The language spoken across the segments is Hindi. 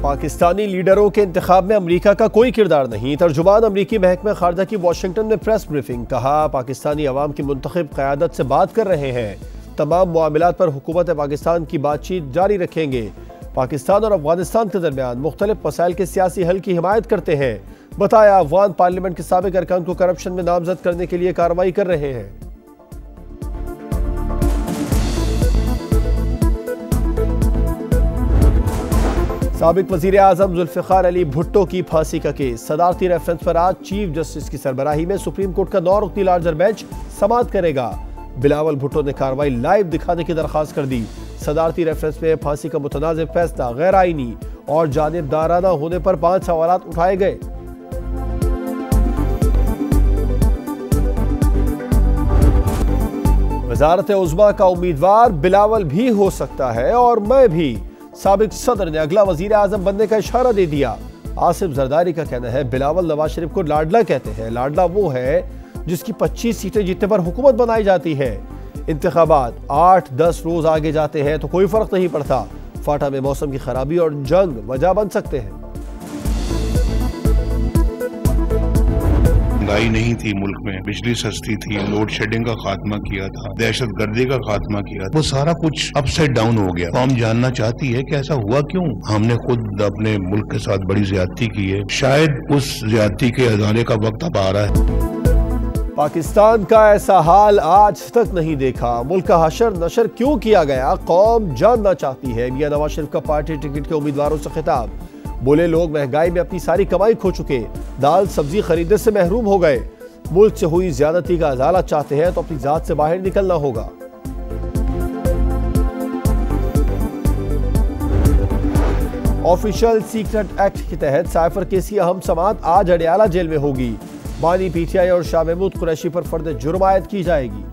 पाकिस्तानी लीडरों के इंतखाब में अमरीका का कोई किरदार नहीं। तर्जुमान अमरीकी महकमा खारजा की वाशिंगटन में प्रेस ब्रीफिंग। कहा, पाकिस्तानी अवाम की मुंतखब क़यादत से बात कर रहे हैं। तमाम मामलात पर हुकूमत पाकिस्तान की बातचीत जारी रखेंगे। पाकिस्तान और अफगानिस्तान के दरमियान मुख्तलिफ मसाइल के सियासी हल की हिमायत करते हैं। बताया, अफगान पार्लियामेंट के साबिक अरकान को करप्शन में नामजद करने के लिए कार्रवाई कर रहे हैं। साबिक वज़ीर आज़म जुल्फ़िकार अली भुट्टो की फांसी का केस। सदारती रेफरेंस पर आज चीफ जस्टिस की सरबराही में सुप्रीम कोर्ट का 9 रुकनी लार्जर बेंच समाअत करेगा। बिलावल भुट्टो ने कार्रवाई लाइव दिखाने की दरख्वास्त कर दी। सदारती रेफरेंस में फांसी का मुतनाज़िर फैसला गैर आईनी और जानिबदाराना होने पर 5 सवालात उठाए गए। वज़ारत उज़्मा का उम्मीदवार बिलावल भी हो सकता है और मैं भी। साबिक सदर ने अगला वजीर आजम बनने का इशारा दे दिया। आसिफ जरदारी का कहना है, बिलावल नवाज शरीफ को लाडला कहते हैं। लाडला वो है जिसकी 25 सीटें जीतने पर हुकूमत बनाई जाती है। इंतखाबात 8-10 रोज आगे जाते हैं तो कोई फर्क नहीं पड़ता। फाटा में मौसम की खराबी और जंग वजह बन सकते हैं। महंगाई नहीं थी मुल्क में, बिजली सस्ती थी, लोड शेडिंग का खात्मा किया था, दहशत गर्दी का खात्मा किया, वो सारा कुछ अपसाइड डाउन हो गया। कौम जानना चाहती है कि ऐसा हुआ क्यों। हमने खुद अपने मुल्क के साथ बड़ी ज्यादती की है। शायद उस ज्यादती के अजाने का वक्त अब आ रहा है। पाकिस्तान का ऐसा हाल आज तक नहीं देखा। मुल्क का हशर नशर क्यों किया गया, कौम जानना चाहती है। मियां नवाज शरीफ का पार्टी टिकट के उम्मीदवारों से खिताब। बोले, लोग महंगाई में अपनी सारी कमाई खो चुके, दाल सब्जी खरीदने से महरूम हो गए। मुल्क से हुई ज्यादती का अजाला चाहते हैं तो अपनी जात से बाहर निकलना होगा। ऑफिशियल सीक्रेट एक्ट के तहत साइफर केस की अहम समाअत आज अडयाला जेल में होगी। बानी पीटीआई और शाह महमूद कुरैशी पर फर्द जुर्म आयद की जाएगी।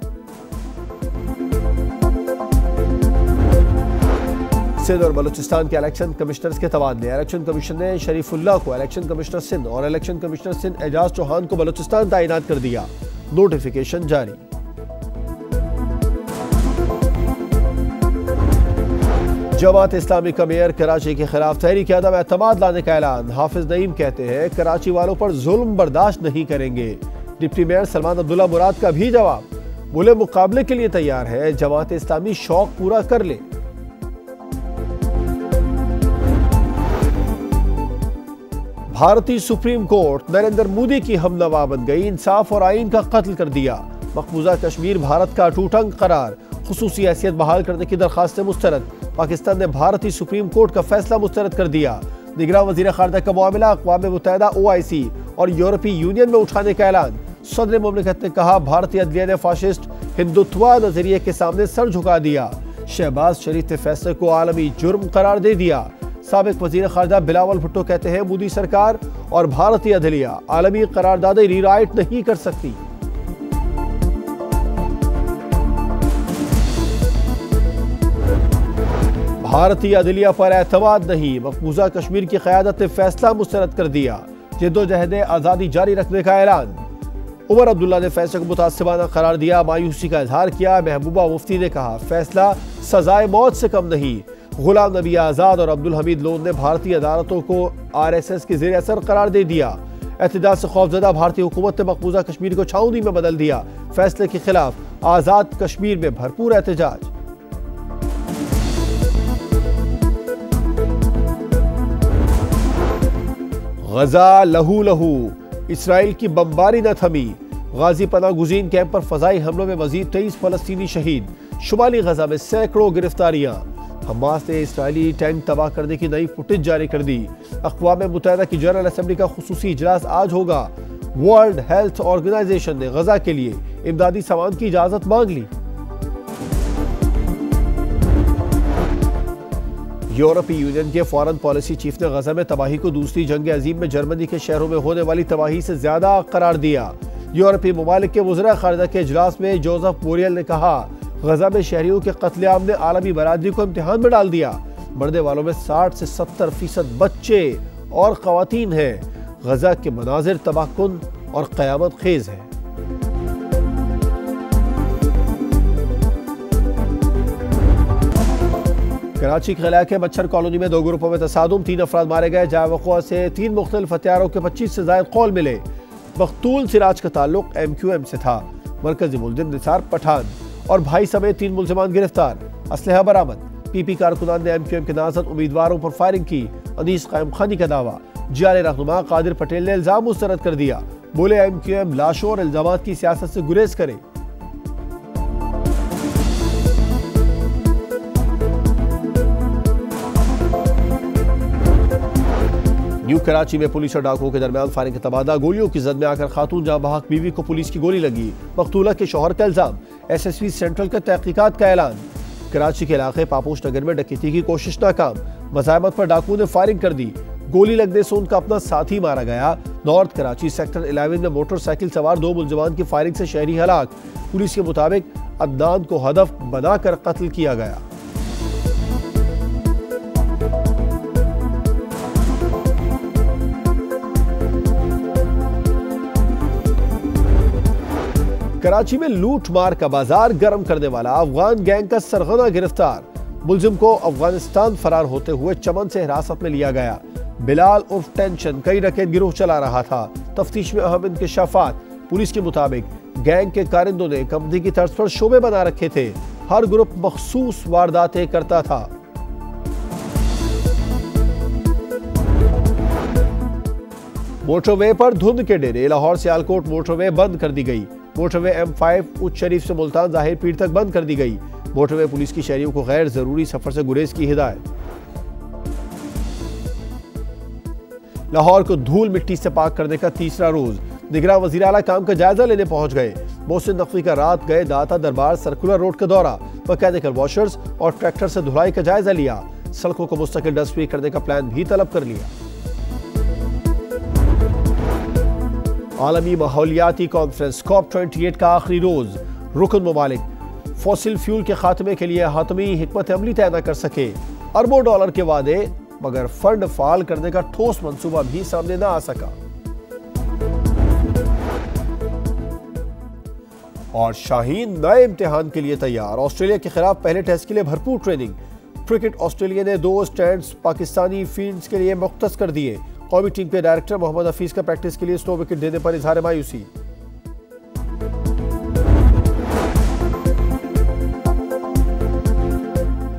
सिंध और बलूचिस्तान के इलेक्शन कमिश्नर्स के तबादले। इलेक्शन कमीशन ने शरीफुल्लाह को इलेक्शन कमिश्नर सिंध और इलेक्शन कमिश्नर सिंध एजाज चौहान को बलूचिस्तान तैनात कर दिया। नोटिफिकेशन जारी। जमात इस्लामी का मेयर कराची के खिलाफ तहरीक अदम एतमाद लाने का ऐलान। हाफिज नईम कहते हैं, कराची वालों पर जुल्म बर्दाश्त नहीं करेंगे। डिप्टी मेयर सलमान अब्दुल्ला मुराद का भी जवाब। बोले, मुकाबले के लिए तैयार है, जमात इस्लामी शौक पूरा कर ले। भारतीय सुप्रीम कोर्ट नरेंद्र मोदी की हमनवा बन गई। इंसाफ और आइन का कत्ल कर दिया। मकबूजा कश्मीर भारत का अटूट अंग करार। खुसूसी हैसियत बहाल करने की दरखास्त मुस्तरद। पाकिस्तान ने भारतीय सुप्रीम कोर्ट का फैसला मुस्तरद कर दिया। निगरान वजीर खारजा का मामला अक़वाम मुत्तहिदा, OIC और यूरोपीय यूनियन में उठाने का ऐलान। सदर मुमलिकत ने कहा, भारतीय अदलिया ने फाशिस्ट हिंदुत्वा नजरिए के सामने सर झुका दिया। शहबाज शरीफ ने फैसले को आलमी जुर्म करार दे दिया। साबिक वजीर खारजा बिलावल भुट्टो कहते हैं, मोदी सरकार और भारतीय अदलिया आलमी करारदादें रीराइट नहीं कर सकती। भारतीय अदलिया पर एतमाद नहीं। मकबूजा कश्मीर की क़यादत ने फैसला मुस्तरद कर दिया। जद्दोजहद आज़ादी जारी रखने का ऐलान। उमर अब्दुल्ला ने फैसले को मुतासिबाना करार दिया। मायूसी का इजहार किया। महबूबा मुफ्ती ने कहा, फैसला सजाए मौत से कम नहीं। गुलाम नबी आज़ाद और अब्दुल हमीद लोन ने भारतीय अदालतों को RSS के ज़ेर असर करार दे दिया। एहतजाज से खौफजदा भारतीय हुकूमत ने मकबूजा कश्मीर को छावनी में बदल दिया। फैसले के खिलाफ आज़ाद कश्मीर में भरपूर एहतजाज। गजा लहू लहू, इसराइल की बमबारी न थमी। गाजी पनाह गुज़ीन कैंप पर फजाई हमलों में मजीद 23 फलस्तीनी शहीद। शुमाली गजा में सैकड़ों गिरफ्तारियां। हमास ने इसराइली टैंक तबाह करने की नई फुटेज जारी कर दी। अक़वाम मुत्तहिदा की जनरल असेंबली का खुसूसी इजलास आज होगा। वर्ल्ड हेल्थ ऑर्गेनाइजेशन ने गजा के लिए इमदादी सामान की इजाजत मांग ली। यूरोपीय यूनियन के फॉरेन पॉलिसी चीफ ने गजा में तबाही को दूसरी जंग अजीम में जर्मनी के शहरों में होने वाली तबाही से ज्यादा करार दिया। यूरोपीय ममालिक के वज़ीर ख़ारिजा के इजलास में जोसेफ बोरियल ने कहा, गजा में शहरियों के कत्लेआम ने आलमी बरादरी को इम्तिहान में डाल दिया। मरने वालों में 60 से 70% बच्चे और ख़वातीन हैं। गजा के मनाजिर तबाहकुन और क़यामत खेज है। कराची के इलाके मच्छर कॉलोनी में 2 ग्रुपों में तसादुम, 3 अफराद मारे गए। जाए वक़्वा से 3 मुख्तलिफ हथियारों के 25 से ज़ायद कौल मिले। मकतूल सिराज का ताल्लुक MQM से था। मरकजी मुलजिम निसार पठान और भाई समेत 3 मुलजिमान गिरफ्तार। असलहा बरामद। PP कारकुनान ने MQM के नामजद उम्मीदवारों पर फायरिंग की। अनीस कायम खानी का दावा। जियाले रहनुमा कादिर पटेल ने इल्जाम मुस्तरद कर दिया। बोले MQM लाशों और इल्जामात की सियासत से गुरेज करे। न्यू कराची में पुलिस और डाकुओं के दरमियान फायरिंग का तबादला। गोलियों की जद में आकर खातून जहां बहक बीवी को पुलिस की गोली लगी। मकतूला के शौहर का इल्जाम। SSP सेंट्रल के तहकीकात का ऐलान। कराची के इलाके पापोश नगर में डकैती की कोशिश नाकाम। मज़ाहमत पर डाकुओं ने फायरिंग कर दी। गोली लगने से उनका अपना साथी मारा गया। नॉर्थ कराची सेक्टर 11 में मोटरसाइकिल सवार 2 मुलजिमान की फायरिंग से शहरी हलाक। पुलिस के मुताबिक अदनान को हदफ बनाकर कत्ल किया गया। कराची में लूट मार का बाजार गर्म करने वाला अफगान गैंग का सरगना गिरफ्तार। मुलजिम को अफगानिस्तान फरार होते हुए चमन से हिरासत में लिया गया। बिलाल उर्फ टेंशन कई रकेत गिरोह चला रहा था। तफ्तीश में अहम इंकशाफात। पुलिस के मुताबिक गैंग के कारिंदों ने कंपनी की तर्ज पर शोबे बना रखे थे। हर ग्रुप मखसूस वारदातें करता था। मोटरवे पर धुंध के डेरे। लाहौर सियालकोट मोटरवे बंद कर दी गई। मोटरवे M5 उच्च शरीफ से मुल्तान जाहिर पीर तक बंद कर दी गई। मोटरवे पुलिस की शहरियों को गैर जरूरी सफर से गुरेज की हिदायत। लाहौर को धूल मिट्टी से पाक करने का तीसरा रोज। निगरान वजीर आला काम का जायजा लेने पहुंच गए। मोहसिन नकवी का रात गए दाता दरबार सर्कुलर रोड का दौरा। मैकेनिकल वॉशर्स और ट्रैक्टर से धुलाई का जायजा लिया। सड़कों को मुस्तकिल डस्ट फ्री करने का प्लान भी तलब कर लिया। आलमी माहौलियाती कॉन्फ्रेंस COP28 का आखिरी रोज। रुकन ममालिक फॉसिल फ्यूल के खात्मे के लिए हातमी हिकमत अमली तय न कर सके। अरबों डॉलर के वादे, मगर फंड फाल करने का ठोस मंसूबा भी सामने न आ सका। और शाहीन नए इम्तिहान के लिए तैयार। ऑस्ट्रेलिया के खिलाफ पहले टेस्ट के लिए भरपूर ट्रेनिंग। क्रिकेट ऑस्ट्रेलिया ने 2 स्टैंड्स पाकिस्तानी फील्ड्स के लिए मुख्तस कर दिए। कौमी टीम के डायरेक्टर मोहम्मद हफीज का प्रैक्टिस के लिए स्लो विकेट देने पर इजहार मायूसी।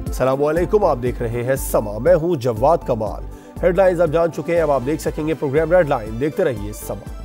अस्सलामुअलैकुम, आप देख रहे हैं समा। मैं हूं जवाद कमाल। हेडलाइंस आप जान चुके हैं, अब आप देख सकेंगे प्रोग्राम रेड लाइन। देखते रहिए समा।